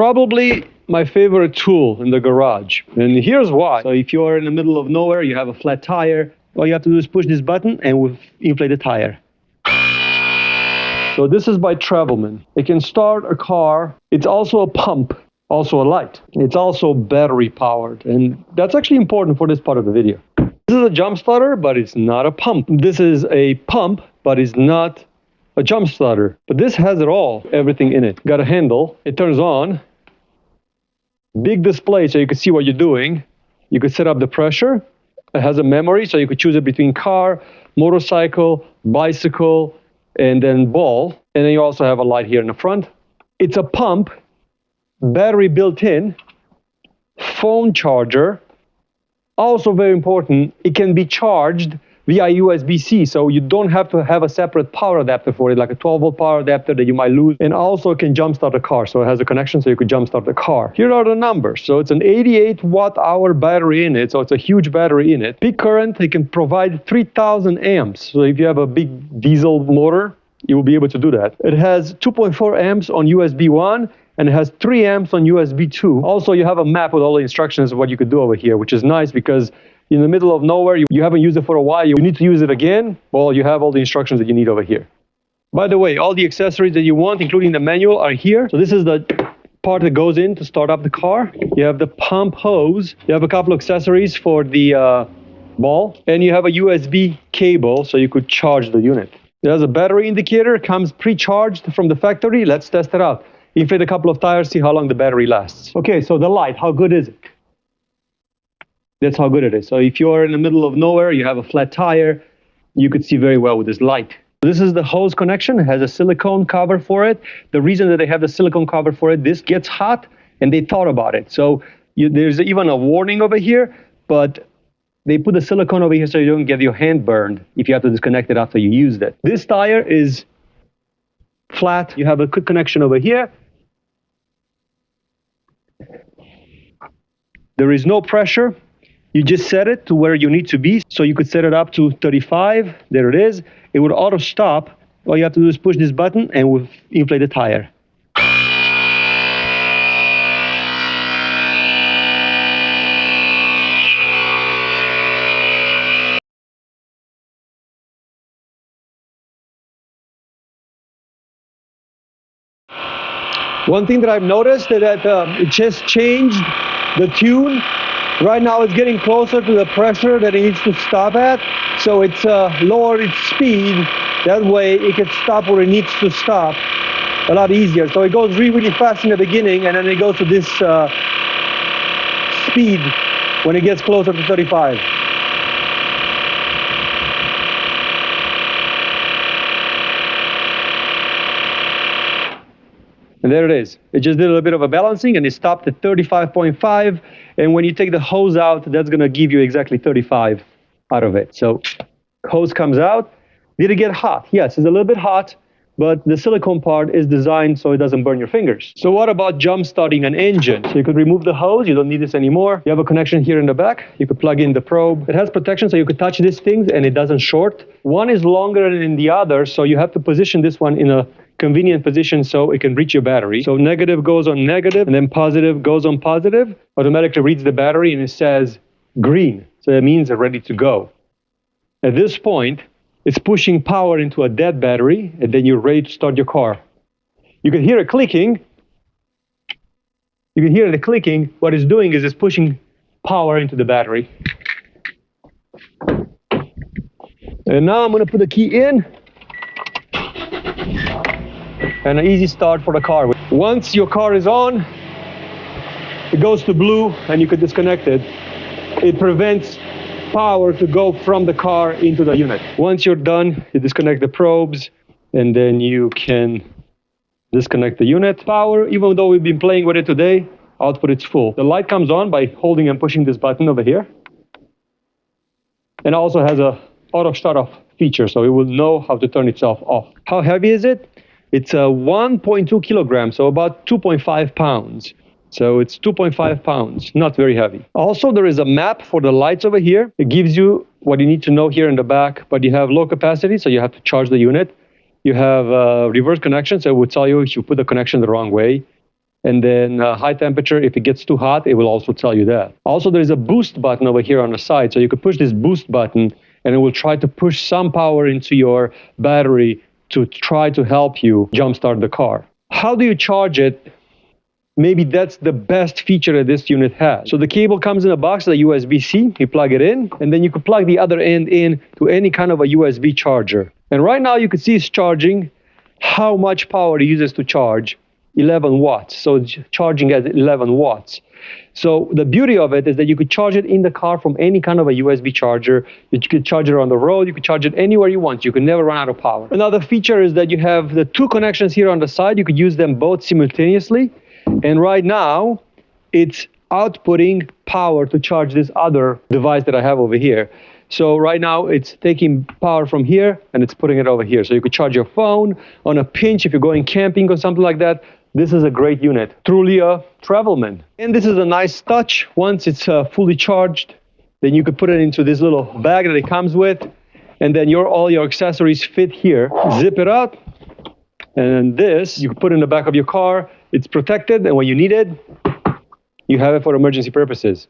Probably my favorite tool in the garage. And here's why. So if you're in the middle of nowhere, you have a flat tire, all you have to do is push this button and we'll inflate the tire. So this is by TRAVELMAN. It can start a car. It's also a pump, also a light. It's also battery powered. And that's actually important for this part of the video. This is a jump starter, but it's not a pump. This is a pump, but it's not a jump starter. But this has it all, everything in it. Got a handle. It turns on. Big display so you can see what you're doing. You could set up the pressure. It has a memory so you could choose it between car, motorcycle, bicycle, and then ball. And then you also have a light here in the front. It's a pump, battery built in, phone charger. Also very important, it can be charged via USB-C, so you don't have to have a separate power adapter for it, like a 12-volt power adapter that you might lose. And also it can jumpstart the car, so it has a connection so you could jumpstart the car. Here are the numbers. So it's an 88 watt-hour battery in it, so it's a huge battery in it. Peak current, it can provide 3,000 amps. So if you have a big diesel motor, you will be able to do that. It has 2.4 amps on USB 1, and it has 3 amps on USB 2. Also, you have a map with all the instructions of what you could do over here, which is nice because in the middle of nowhere, you haven't used it for a while, you need to use it again, well, you have all the instructions that you need over here. By the way, all the accessories that you want, including the manual, are here. So this is the part that goes in to start up the car. You have the pump hose. You have a couple of accessories for the ball. And you have a USB cable so you could charge the unit. It has a battery indicator, comes pre-charged from the factory. Let's test it out. Inflate a couple of tires, see how long the battery lasts. Okay, so the light, how good is it? That's how good it is. So if you're in the middle of nowhere, you have a flat tire, you could see very well with this light. This is the hose connection. It has a silicone cover for it. The reason that they have the silicone cover for it, this gets hot, and they thought about it. So there's even a warning over here, but they put the silicone over here so you don't get your hand burned if you have to disconnect it after you used it. This tire is flat. You have a quick connection over here. There is no pressure. You just set it to where you need to be. So you could set it up to 35. There it is. It would auto stop. All you have to do is push this button and we'll inflate the tire. One thing that I've noticed is that it just changed the tune. Right now it's getting closer to the pressure that it needs to stop at, so it's lowered its speed. That way it can stop where it needs to stop a lot easier. So it goes really, really fast in the beginning, and then it goes to this speed when it gets closer to 35. And there it is. It just did a little bit of a balancing and it stopped at 35.5. And when you take the hose out, that's going to give you exactly 35 out of it. So hose comes out. Did it get hot? Yes, it's a little bit hot, but the silicone part is designed so it doesn't burn your fingers. So what about jump starting an engine? So you could remove the hose. You don't need this anymore. You have a connection here in the back. You could plug in the probe. It has protection so you could touch these things and it doesn't short. One is longer than the other, so you have to position this one in a convenient position so it can reach your battery. So negative goes on negative, and then positive goes on positive. Automatically reads the battery and it says green. So that means it's ready to go. At this point, it's pushing power into a dead battery, and then you're ready to start your car. You can hear it clicking. You can hear it clicking. What it's doing is it's pushing power into the battery. And now I'm going to put the key in. And an easy start for the car. Once your car is on, it goes to blue and you can disconnect it. It prevents power to go from the car into the unit. Once you're done, you disconnect the probes and then you can disconnect the unit. Power, even though we've been playing with it today, output is full. The light comes on by holding and pushing this button over here. And it also has a auto start off feature, so it will know how to turn itself off. How heavy is it? It's 1.2 kilograms, so about 2.5 pounds. So it's 2.5 pounds, not very heavy. Also, there is a map for the lights over here. It gives you what you need to know here in the back, but you have low capacity, so you have to charge the unit. You have reverse connection, so it will tell you if you put the connection the wrong way. And then high temperature, if it gets too hot, it will also tell you that. Also, there's a boost button over here on the side. So you could push this boost button and it will try to push some power into your battery to try to help you jumpstart the car. How do you charge it? Maybe that's the best feature that this unit has. So the cable comes in a box, a USB-C, you plug it in, and then you can plug the other end in to any kind of a USB charger. And right now you can see it's charging. How much power it uses to charge? 11 watts. So it's charging at 11 watts. So the beauty of it is that you could charge it in the car from any kind of a USB charger. You could charge it on the road. You could charge it anywhere you want. You can never run out of power. Another feature is that you have the two connections here on the side. You could use them both simultaneously. And right now, it's outputting power to charge this other device that I have over here. So right now, it's taking power from here and it's putting it over here. So you could charge your phone on a pinch if you're going camping or something like that. This is a great unit, truly a TRAVELMAN. And this is a nice touch. Once it's fully charged, then you could put it into this little bag that it comes with. And then all your accessories fit here. Zip it out. And this, you can put in the back of your car. It's protected, and when you need it, you have it for emergency purposes.